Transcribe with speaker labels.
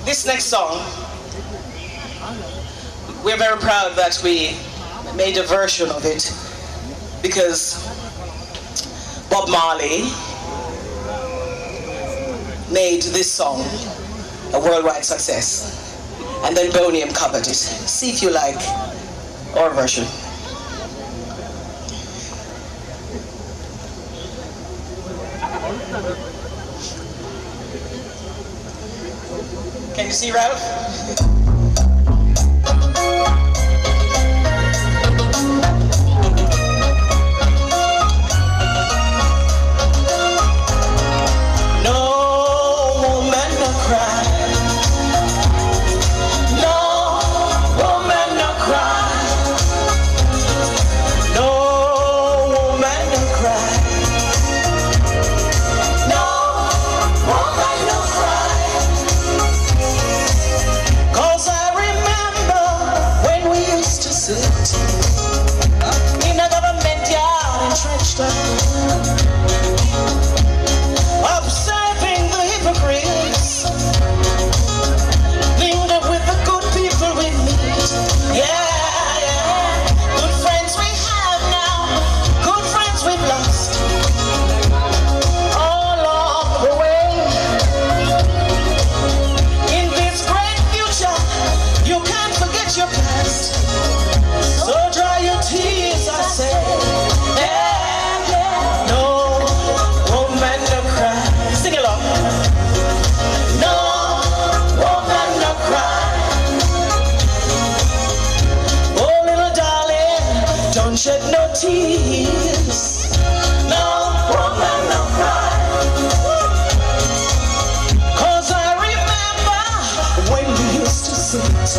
Speaker 1: This next song, we're very proud that we made a version of it because Bob Marley made this song a worldwide success. And then Boney M covered it. See if you like our version. Can you see, Ralph? Observing the hypocrites, mingled with the good people we meet. Yeah, yeah. Good friends we have now, good friends we've lost all along the way. In this great future, you can't forget your past, so dry your tears, I say. Yeah. Shed no tears, no woman, no cry. 'Cause I remember when we used to sit